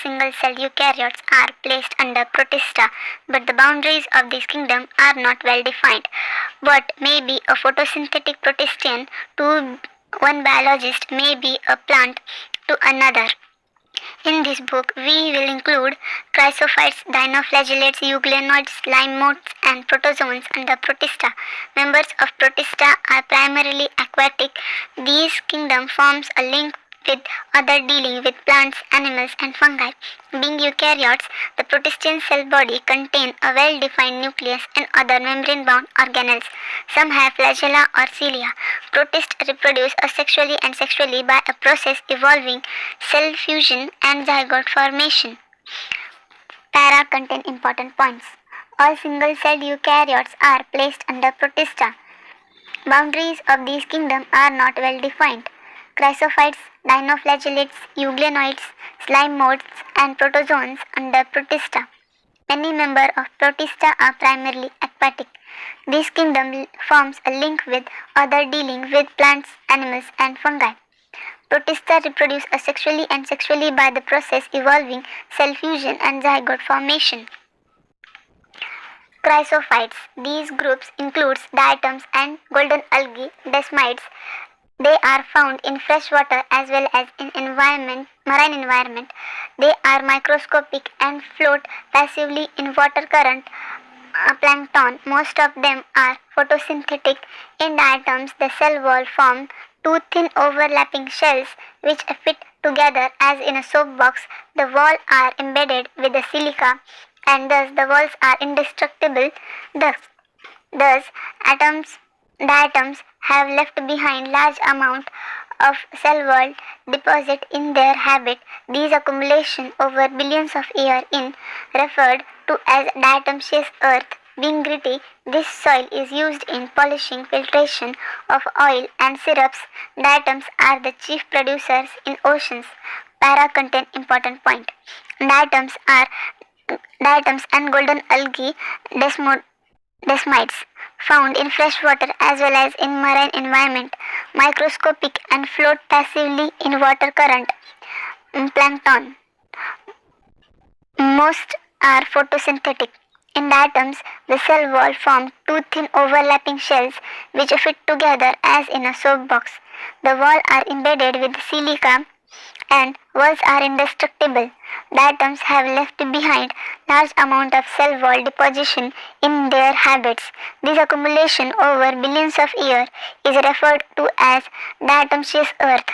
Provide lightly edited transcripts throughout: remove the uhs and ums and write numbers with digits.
single-celled eukaryotes are placed under protista, but the boundaries of this kingdom are not well defined. What may be a photosynthetic protistian to one biologist may be a plant to another. In this book, we will include chrysophytes, dinoflagellates, euglenoids, slime moths, and protozoans under protista. Members of protista are primarily aquatic. This kingdom forms a link with other dealing with plants, animals, and fungi. Being eukaryotes, the protistian cell body contain a well-defined nucleus and other membrane-bound organelles. Some have flagella or cilia. Protists reproduce asexually and sexually by a process involving cell fusion and zygote formation. Para contain important points. All single-celled eukaryotes are placed under protista. Boundaries of this kingdom are not well defined. Chrysophytes, dinoflagellates, euglenoids, slime moths, and protozoans under protista. Many members of protista are primarily aquatic. This kingdom forms a link with other dealing with plants, animals, and fungi. Protista reproduce asexually and sexually by the process involving cell fusion and zygote formation. Chrysophytes. These groups include diatoms and golden algae, desmides. They are found in fresh water as well as in marine environment. They are microscopic and float passively in water current. Plankton. Most of them are photosynthetic. In diatoms, the cell wall forms two thin overlapping shells which fit together as in a soap box. The walls are embedded with the silica and thus the walls are indestructible. Thus diatoms have left behind large amount of cell wall deposit in their habit. These accumulation over billions of years in referred to as diatomaceous earth. Being gritty, this soil is used in polishing, filtration of oil and syrups. Diatoms are the chief producers in oceans. Para contain important point. Diatoms and golden algae, desmides, found in fresh water as well as in marine environment, microscopic and float passively in water current. Plankton. Most are photosynthetic. In diatoms, the cell wall forms two thin overlapping shells which fit together as in a soap box. The walls are embedded with silica and walls are indestructible. Diatoms have left behind large amount of cell wall deposition in their habits. This accumulation over billions of years is referred to as diatomaceous earth.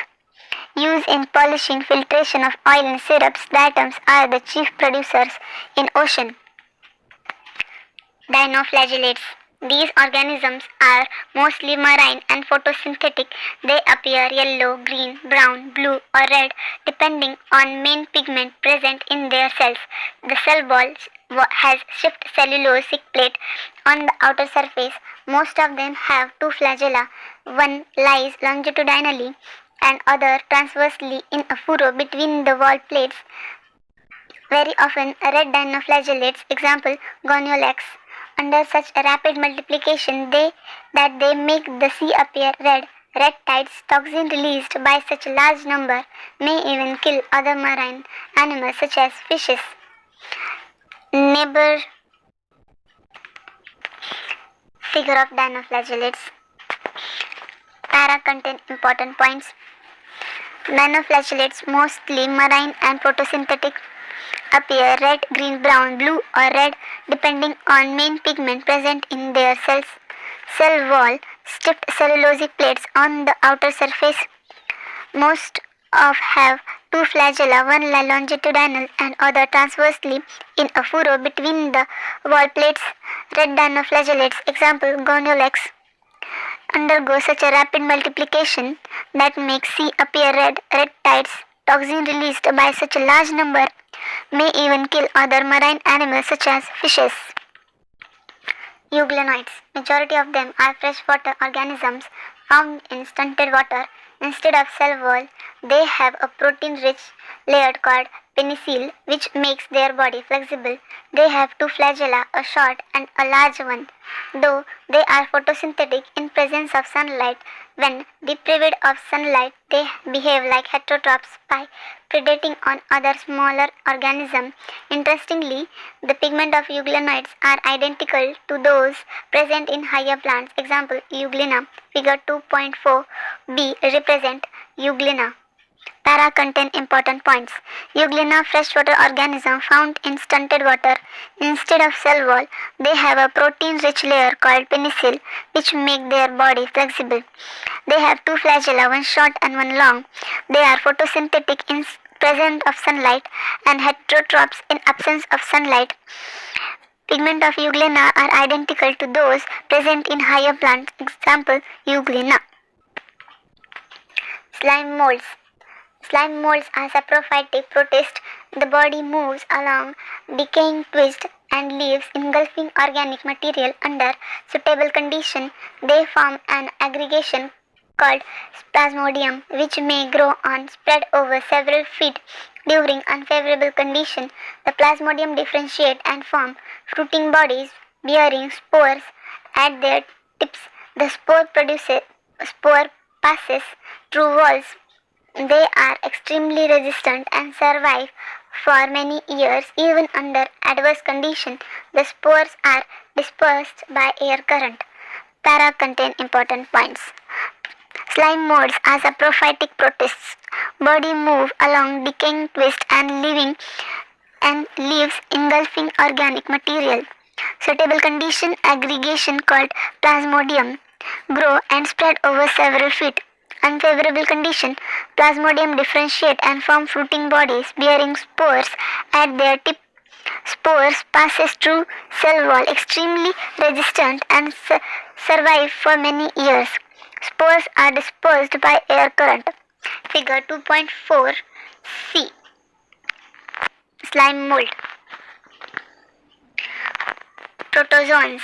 Used in polishing, filtration of oil and syrups, diatoms are the chief producers in ocean. Dinoflagellates. These organisms are mostly marine and photosynthetic. They appear yellow, green, brown, blue or red depending on main pigment present in their cells. The cell wall has shift cellulosic plate on the outer surface. Most of them have two flagella. One lies longitudinally and other transversely in a furrow between the wall plates. Very often red dinoflagellates, example goniolax. Under such a rapid multiplication they make the sea appear red. Red tides, toxin released by such a large number, may even kill other marine animals such as fishes. Neighbor figure of dinoflagellates. Para contain important points. Dinoflagellates, mostly marine and photosynthetic, appear red, green, brown, blue or red depending on main pigment present in their cells. Cell wall, stiff cellulosic plates on the outer surface. Most of have two flagella, one longitudinal and other transversely in a furrow between the wall plates. Red dinoflagellates, example goniolax, undergo such a rapid multiplication that makes sea appear red. Red tides, toxin released by such a large number, may even kill other marine animals such as fishes. Euglenoids. Majority of them are freshwater organisms found in stunted water. Instead of cell wall, they have a protein-rich layer called penicillin, which makes their body flexible. They have two flagella, a short and a large one. Though they are photosynthetic in presence of sunlight, when deprived of sunlight, they behave like heterotrophs by predating on other smaller organisms. Interestingly, the pigment of euglenoids are identical to those present in higher plants. Example, euglena. Figure 2.4b represent euglena. Para contain important points. Euglena, freshwater organism found in stunted water. Instead of cell wall, they have a protein-rich layer called penicillin, which make their body flexible. They have two flagella, one short and one long. They are photosynthetic in presence of sunlight and heterotrophs in absence of sunlight. Pigment of euglena are identical to those present in higher plants. Example, euglena. Slime molds. Slime molds are saprophytic protists. The body moves along decaying twists and leaves engulfing organic material under suitable condition. They form an aggregation called plasmodium, which may grow on spread over several feet. During unfavorable condition, the plasmodium differentiate and form fruiting bodies bearing spores at their tips. The spore passes through walls. They are extremely resistant and survive for many years even under adverse conditions. The spores are dispersed by air current. Para contain important points. Slime molds are saprophytic protists. Body move along decaying twist and leaves engulfing organic material. Suitable condition aggregation called plasmodium grow and spread over several feet. Unfavorable condition, plasmodium differentiate and form fruiting bodies bearing spores at their tip. Spores passes through cell wall, extremely resistant and survive for many years. Spores are dispersed by air current. Figure 2.4c. Slime mold. Protozoans.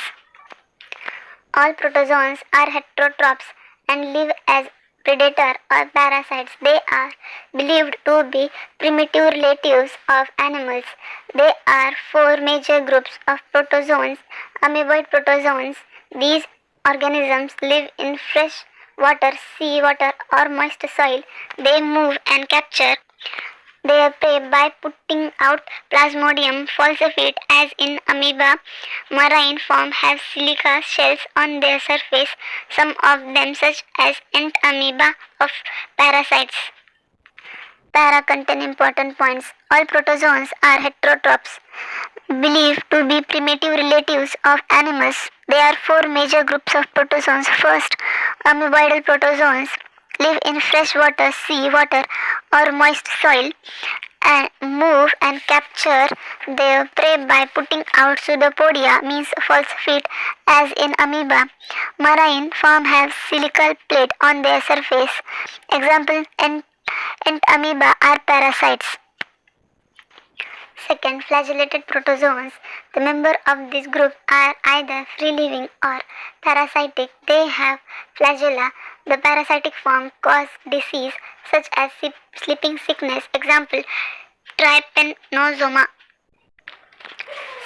All protozoans are heterotrophs and live as predator or parasites. They are believed to be primitive relatives of animals. There are four major groups of protozoans. Amoeboid protozoans. These organisms live in fresh water, sea water or moist soil. They move and capture their prey by putting out plasmodium falciparum as in amoeba. Marine form have silica shells on their surface, some of them such as ant amoeba of parasites. Para contain important points. All protozoans are heterotrophs, believed to be primitive relatives of animals. There are four major groups of protozoans. First, amoeboidal protozoans live in fresh water, sea water or moist soil and move and capture their prey by putting out pseudopodia, means false feet, as in amoeba. Marine form have silical plate on their surface. Example, ant amoeba are parasites. Second, flagellated protozoans. The members of this group are either free-living or parasitic. They have flagella. The parasitic form cause disease such as sleeping sickness. Example, trypanosoma.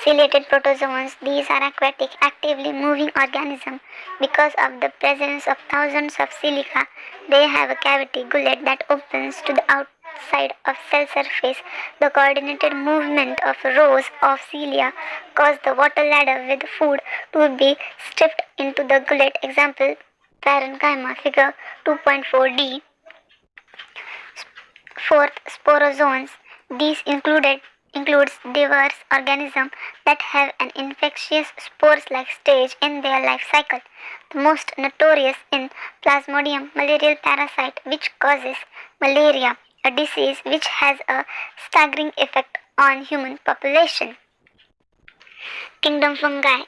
Ciliated protozoans. These are aquatic, actively moving organisms. Because of the presence of thousands of silica, they have a cavity gullet that opens to the outside of cell surface. The coordinated movement of rows of cilia cause the water ladder with food to be stripped into the gullet. Example, parenchyma. Figure 2.4d. Fourth, sporozoans. These includes diverse organisms that have an infectious spores-like stage in their life cycle. The most notorious is Plasmodium malarial parasite, which causes malaria, a disease which has a staggering effect on human population. Kingdom fungi.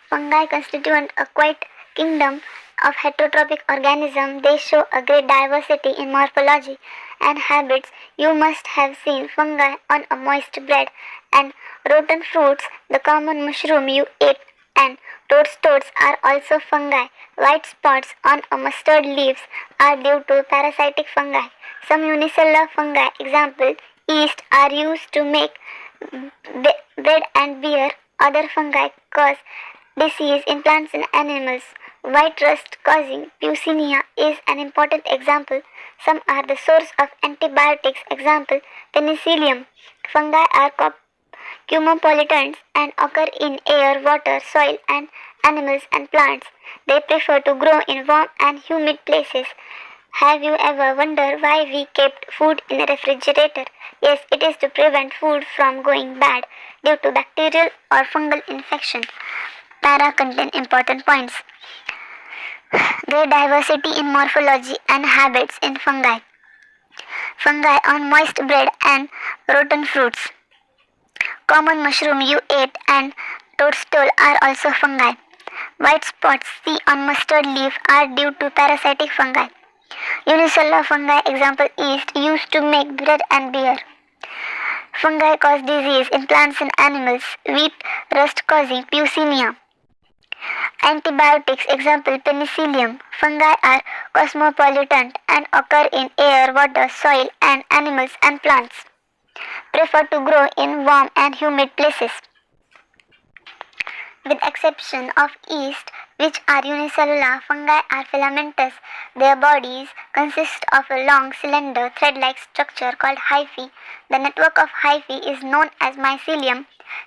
Fungi constitute a quite kingdom of heterotrophic organisms. They show a great diversity in morphology and habits. You must have seen fungi on a moist bread and rotten fruits. The common mushroom you ate and toads are also fungi. White spots on a mustard leaves are due to parasitic fungi. Some unicellular fungi, example, Yeast are used to make bread and beer. Other fungi cause disease in plants and animals. White rust causing Puccinia is an important example. Some are the source of antibiotics. Example, penicillium. Fungi are cosmopolitans and occur in air, water, soil, and animals and plants. They prefer to grow in warm and humid places. Have you ever wondered why we kept food in a refrigerator? Yes, it is to prevent food from going bad due to bacterial or fungal infection. Para contain important points. Their diversity in morphology and habits in fungi. Fungi on moist bread and rotten fruits. Common mushroom you ate and toadstool are also fungi. White spots seen on mustard leaf are due to parasitic fungi. Unicellular fungi example yeast used to make bread and beer. Fungi cause disease in plants and animals. Wheat rust causing Puccinia. Antibiotics example penicillium. Fungi are cosmopolitan and occur in air, water, soil, and animals and plants. Prefer to grow in warm and humid places. With exception of yeast, which are unicellular, fungi are filamentous. Their bodies consist of a long cylinder thread-like structure called hyphae. The network of hyphae is known as mycelium.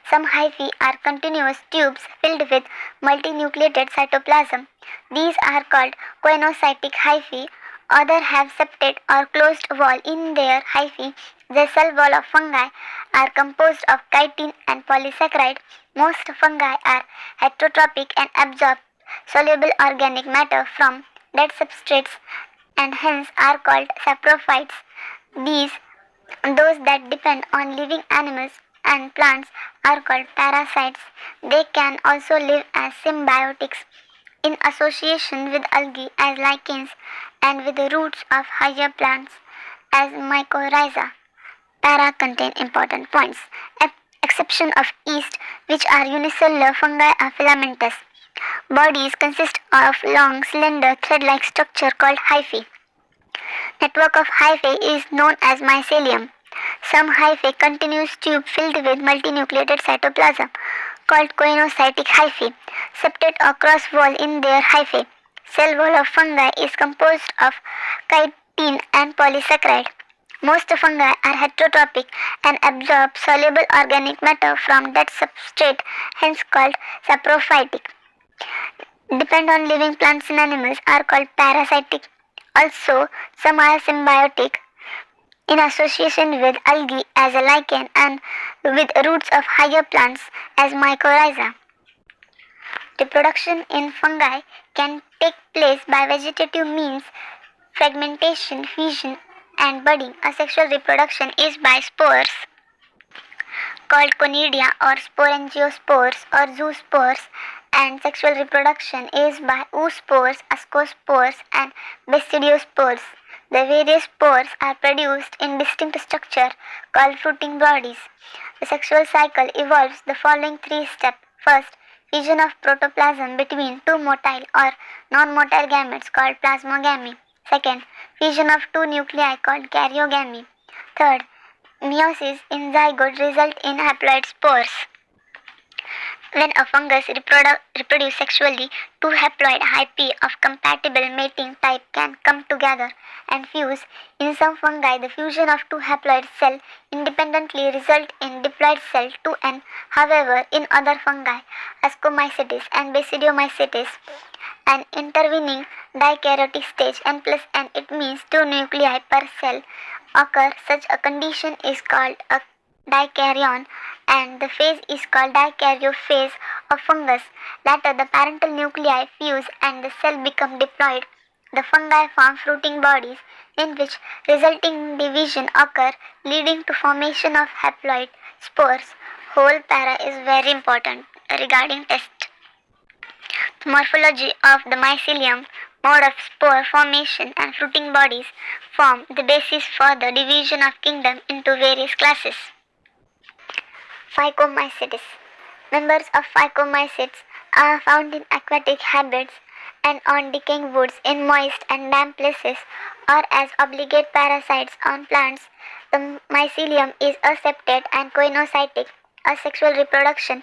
Some hyphae are continuous tubes filled with multinucleated cytoplasm. These are called choanocytic hyphae. Others have septate or closed wall in their hyphae. The cell wall of fungi are composed of chitin and polysaccharide. Most fungi are heterotrophic and absorb soluble organic matter from dead substrates and hence are called saprophytes. Those that depend on living animals and plants are called parasites. They can also live as symbiotics in association with algae as lichens and with the roots of higher plants as mycorrhiza. Para contain important points. Exception of yeast, which are unicellular, fungi are filamentous. Bodies consist of long cylinder thread-like structure called hyphae. Network of hyphae is known as mycelium. Some hyphae continuous tube filled with multinucleated cytoplasm called choanocytic hyphae. Septate or cross wall in their hyphae. Cell wall of fungi is composed of chitin and polysaccharide. Most fungi are heterotrophic and absorb soluble organic matter from dead substrate, hence called saprophytic. Depend on living plants and animals are called parasitic. Also, some are symbiotic in association with algae as a lichen and with roots of higher plants as mycorrhiza. Reproduction in fungi can take place by vegetative means, fragmentation, fission, and budding. Asexual reproduction is by spores called conidia or sporangiospores or zoospores, and sexual reproduction is by oospores, ascospores, and bastidiospores. The various spores are produced in distinct structure called fruiting bodies. The sexual cycle involves the following three steps. First, fission of protoplasm between two motile or non-motile gametes called plasmogamy. Second, fission of two nuclei called karyogamy. Third, meiosis in zygote result in haploid spores. When a fungus reproduces sexually, two haploid hyphae of compatible mating type can come together and fuse. In some fungi, the fusion of two haploid cells independently result in diploid cell 2N. However, in other fungi, ascomycetes and basidiomycetes, an intervening dikaryotic stage N plus N, it means two nuclei per cell, occur. Such a condition is called a dikaryon, and the phase is called dikaryophase of fungus. Later, the parental nuclei fuse and the cell become diploid. The fungi form fruiting bodies in which resulting division occur, leading to formation of haploid spores. Whole para is very important regarding test. The morphology of the mycelium, mode of spore formation, and fruiting bodies form the basis for the division of kingdom into various classes. Phycomycetes. Members of phycomycetes are found in aquatic habitats and on decaying woods in moist and damp places, or as obligate parasites on plants The mycelium is aseptate and coinocytic. Asexual reproduction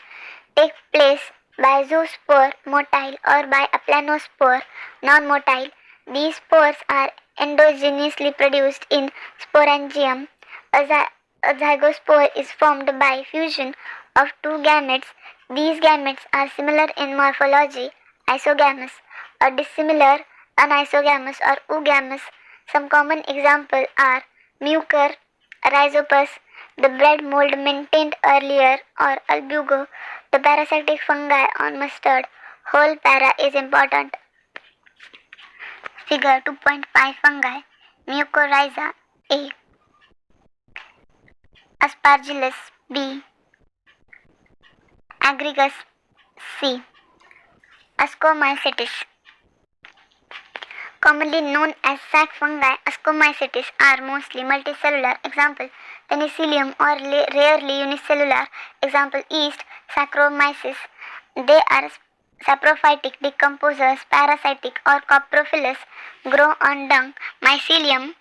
takes place by zoospore motile or by aplanospore non-motile. These spores are endogenously produced in sporangium. A zygospore is formed by fusion of two gametes. These gametes are similar in morphology, isogamous, or dissimilar, anisogamous or oogamous. Some common examples are mucor, rhizopus, the bread mold mentioned earlier, or albugo, the parasitic fungi on mustard. Whole para is important. Figure 2.5 fungi, Mucorrhiza A, Aspergillus B, Agaricus C, Ascomycetes. Commonly known as sac fungi, ascomycetes are mostly multicellular. Example, penicillium, or rarely unicellular. Example, yeast, Saccharomyces. They are saprophytic decomposers, parasitic or coprophilous, grow on dung. Mycelium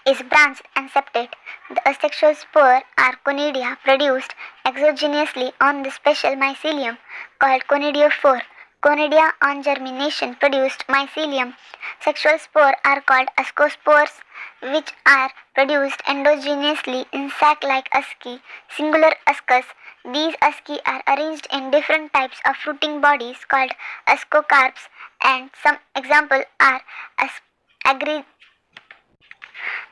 is branched and septate. The asexual spore are conidia produced exogenously on the special mycelium called conidiophore. Conidia on germination produced mycelium. Sexual spore are called ascospores, which are produced endogenously in sac-like asci, singular ascus. These asci are arranged in different types of fruiting bodies called ascocarps, and some examples are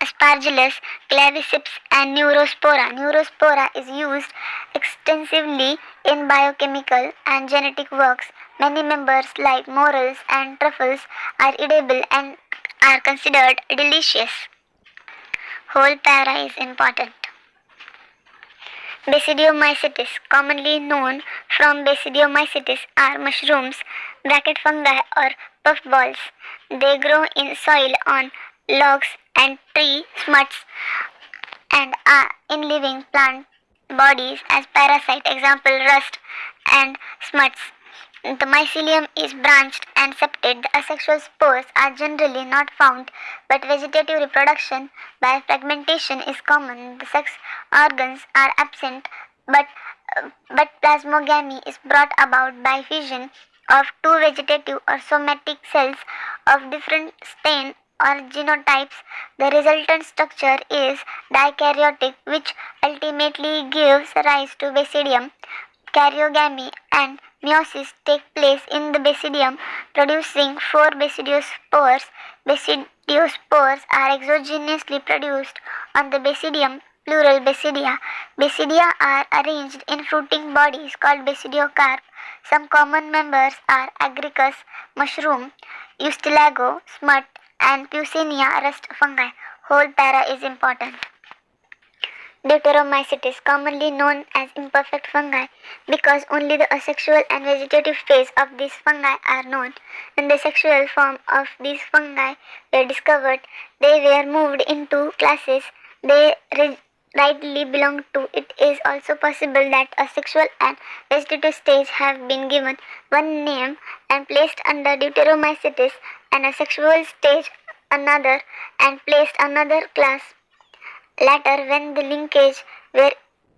Aspergillus, claviceps, and neurospora. Neurospora is used extensively in biochemical and genetic works. Many members like morels and truffles are edible and are considered delicious. Whole para is important. Basidiomycetes, commonly known from Basidiomycetes, are mushrooms, bracket fungi or puffballs. They grow in soil, on logs and tree smuts, and are in living plant bodies as parasite. Example, rust and smuts. The mycelium is branched and septate. The asexual spores are generally not found, but vegetative reproduction by fragmentation is common. The sex organs are absent, but plasmogamy is brought about by fusion of two vegetative or somatic cells of different stain or genotypes. The resultant structure is dikaryotic, which ultimately gives rise to basidium. Karyogamy and meiosis take place in the basidium, producing four basidiospores. Basidiospores are exogenously produced on the basidium, plural basidia. Basidia are arranged in fruiting bodies called basidiocarp. Some common members are agaricus, mushroom, eustilago, smut, and Puccinia rust fungi. Whole para is important. Deuteromycetes, commonly known as imperfect fungi, because only the asexual and vegetative phase of these fungi are known. When the sexual form of these fungi were discovered, they were moved into classes they rightly belong to. It is also possible that a sexual and vegetative stage have been given one name and placed under Deuteromycetes, and a sexual stage another and placed another class. Later, when the linkage were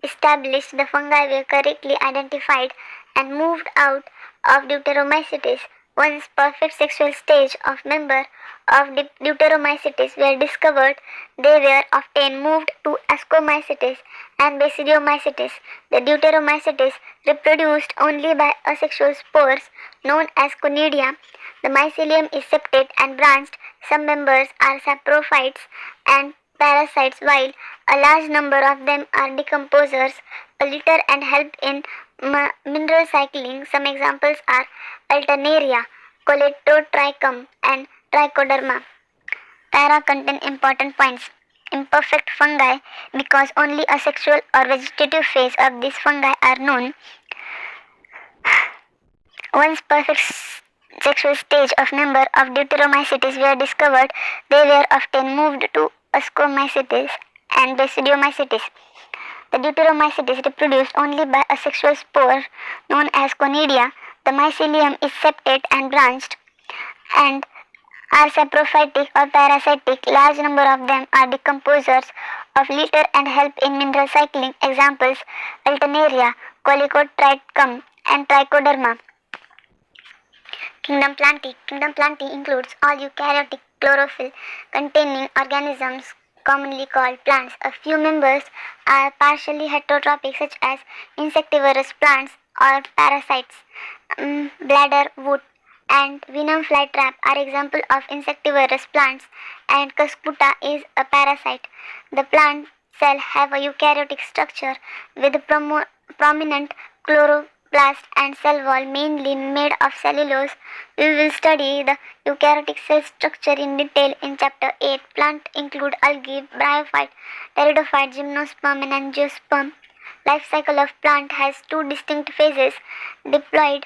established, the fungi were correctly identified and moved out of Deuteromycetes. Once perfect sexual stage of member of Deuteromycetes were discovered, they were often moved to Ascomycetes and Basidiomycetes. The Deuteromycetes reproduced only by asexual spores known as conidia. The mycelium is septate and branched. Some members are saprophytes and parasites, while a large number of them are decomposers, litter and help in mineral cycling. Some examples are Alternaria, Coletotrichum, and Trichoderma. Para contain important points. Imperfect fungi, because only a sexual or vegetative phase of these fungi are known. Once perfect sexual stage of member of Deuteromycetes were discovered, they were often moved to Ascomycetes and Basidiomycetes. The Deuteromycetes reproduced only by a sexual spore known as conidia. The mycelium is septate and branched and are saprophytic or parasitic. Large number of them are decomposers of litter and help in mineral cycling. Examples: Alternaria, Cholicotrichum, and Trichoderma. Kingdom Plantae. Kingdom Plantae includes all eukaryotic chlorophyll containing organisms commonly called plants. A few members are partially heterotrophic such as insectivorous plants or parasites. Bladderwood and venom flytrap are examples of insectivorous plants, and Cuscuta is a parasite. The plant cell have a eukaryotic structure with prominent chloroplast and cell wall mainly made of cellulose. We will study the eukaryotic cell structure in detail in chapter 8. Plants include algae, bryophyte, pteridophyte, gymnosperm and angiosperm. Life cycle of plant has two distinct phases: diploid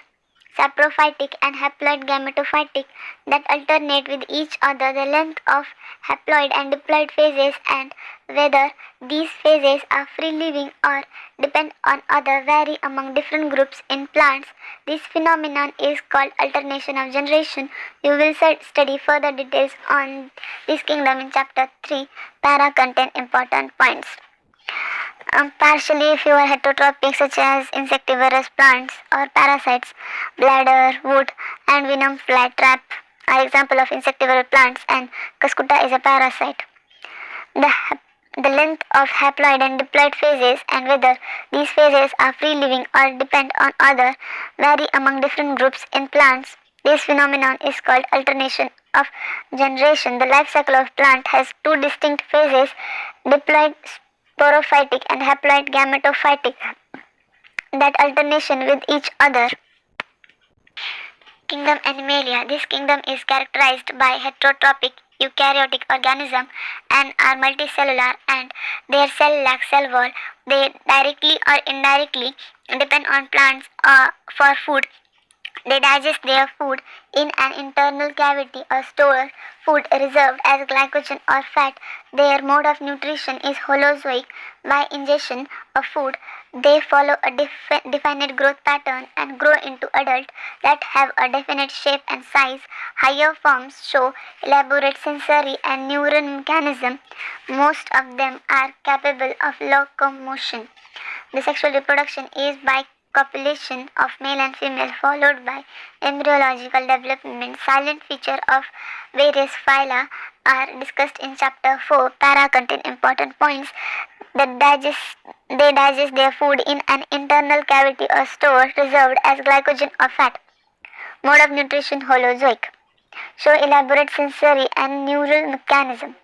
saprophytic and haploid gametophytic, that alternate with each other. The length of haploid and diploid phases and whether these phases are free living or depend on other vary among different groups in plants. This phenomenon is called alternation of generation. You will study further details on this kingdom in chapter 3. Para contain important points. Partially if you are heterotrophic such as insectivorous plants or parasites. Bladder, wood and venom flytrap are example of insectivorous plants, and Cuscuta is a parasite. The length of haploid and diploid phases and whether these phases are free living or depend on other vary among different groups in plants. This phenomenon is called alternation of generation. The life cycle of plant has two distinct phases: diploid sporophytic and haploid gametophytic, that alternation with each other. Kingdom Animalia. This kingdom is characterized by heterotrophic eukaryotic organisms and are multicellular, and their cell lacks cell wall. They directly or indirectly depend on plants for food. They digest their food in an internal cavity or store food reserved as glycogen or fat. Their mode of nutrition is holozoic. By ingestion of food, they follow a definite growth pattern and grow into adults that have a definite shape and size. Higher forms show elaborate sensory and neural mechanism. Most of them are capable of locomotion. The sexual reproduction is by copulation of male and female followed by embryological development. Silent features of various phyla are discussed in chapter 4. Para contain important points. They digest their food in an internal cavity or store reserved as glycogen or fat. Mode of nutrition holozoic. Show elaborate sensory and neural mechanism.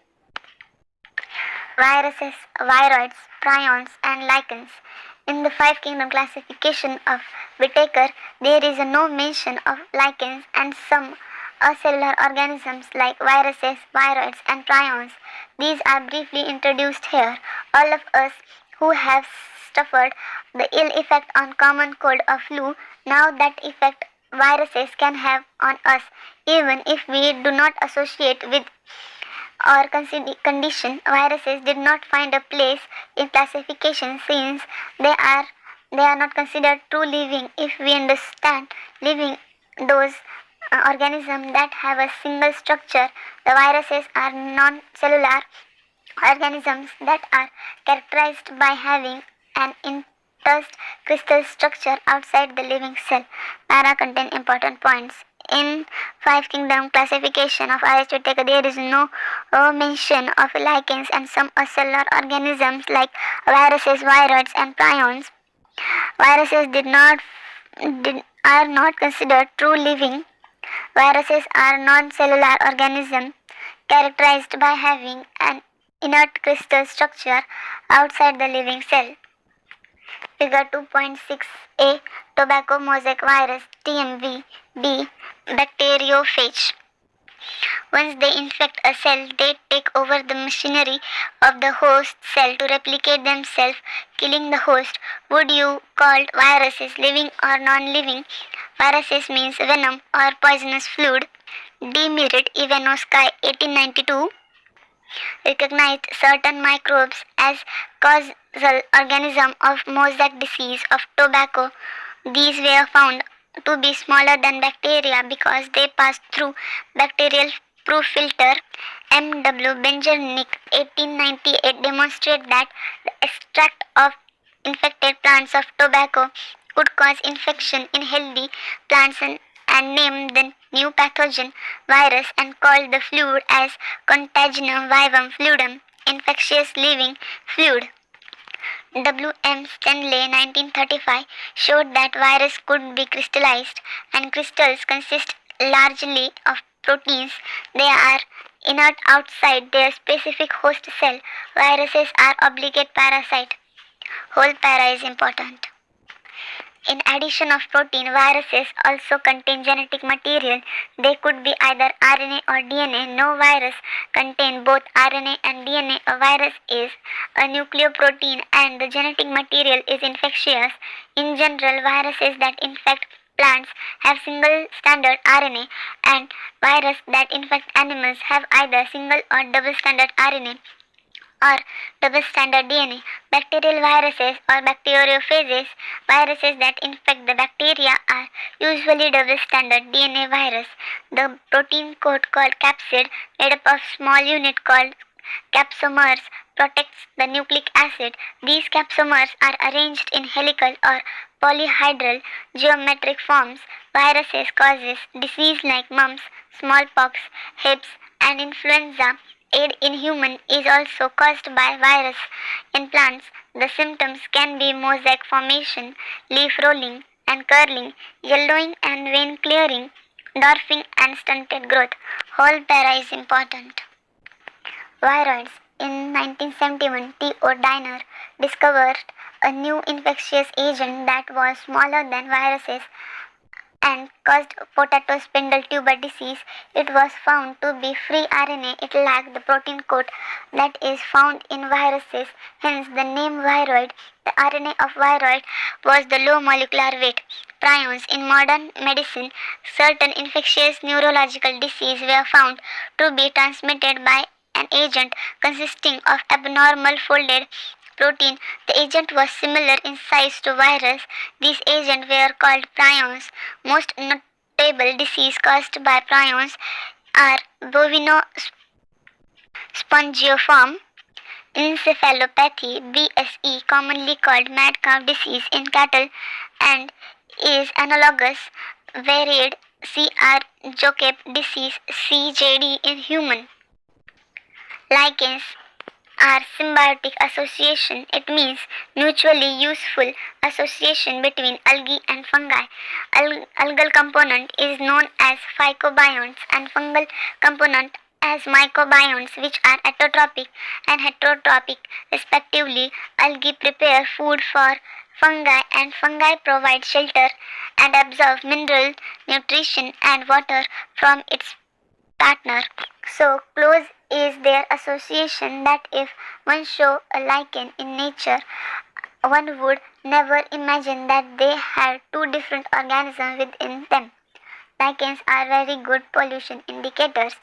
Viruses, viroids, prions and lichens. In the 5 kingdom classification of Whittaker, there is no mention of lichens and some acellular organisms like viruses, viroids and prions. These are briefly introduced here. All of us who have suffered the ill effect on common cold or flu know that effect viruses can have on us, even if we do not associate with or condition. Viruses did not find a place in classification since they are not considered true living. If we understand living, those organisms that have a single structure, the viruses are non-cellular organisms that are characterized by having an intercrystal structure outside the living cell. Para contain important points. In 5 kingdom classification of Whittaker, there is no mention of lichens and some acellular organisms like viruses, viroids and prions. Viruses are not considered true living. Viruses are non-cellular organisms characterized by having an inert crystal structure outside the living cell. Figure 2.6a. Tobacco mosaic virus TMV B. Bacteriophage. Once they infect a cell, they take over the machinery of the host cell to replicate themselves, killing the host. Would you call viruses living or non-living? Viruses means venom or poisonous fluid. D. Merit Ivanovsky 1892 recognized certain microbes as causal organism of mosaic disease of tobacco. These were found to be smaller than bacteria because they pass through bacterial proof filter M.W. Benjernik 1898 demonstrated that the extract of infected plants of tobacco could cause infection in healthy plants and named the new pathogen virus and called the fluid as contagion vivum fluidum, infectious living fluid. W. M. Stanley 1935 showed that virus could be crystallized, and crystals consist largely of proteins. They are inert outside their specific host cell. Viruses are obligate parasite. Whole para is important. In addition of protein, viruses also contain genetic material. They could be either RNA or DNA. No virus contain both RNA and DNA. A virus is a nucleoprotein and the genetic material is infectious. In general, viruses that infect plants have single standard RNA and viruses that infect animals have either single or double standard RNA or double standard DNA. Bacterial viruses or bacteriophages, viruses that infect the bacteria, are usually double standard DNA virus. The protein coat called capsid, made up of small unit called capsomers, protects the nucleic acid. These capsomers are arranged in helical or polyhedral geometric forms. Viruses causes disease like mumps, smallpox, hips, and influenza. AIDS in human is also caused by virus. In plants, the symptoms can be mosaic formation, leaf rolling and curling, yellowing and vein clearing, dwarfing and stunted growth. Whole para is important. Viroids. In 1971, T.O. Diner discovered a new infectious agent that was smaller than viruses and caused potato spindle tuber disease. It was found to be free RNA. It lacked the protein coat that is found in viruses, hence the name viroid. The RNA of viroid was the low molecular weight. Prions. In modern medicine, certain infectious neurological diseases were found to be transmitted by an agent consisting of abnormal folded protein. The agent was similar in size to virus. These agents were called prions. Most notable diseases caused by prions are bovino-spongiform encephalopathy (BSE), commonly called mad cow disease in cattle, and is analogous varied Cr. disease (CJD) in human. Lichens are symbiotic association. It means mutually useful association between algae and fungi. Algal component is known as phycobionts and fungal component as mycobionts, which are autotrophic and heterotrophic respectively. Algae prepare food for fungi and fungi provide shelter and absorb mineral, nutrition and water from its partner. So close is their association that if one show a lichen in nature, one would never imagine that they had two different organisms within them. Lichens are very good pollution indicators.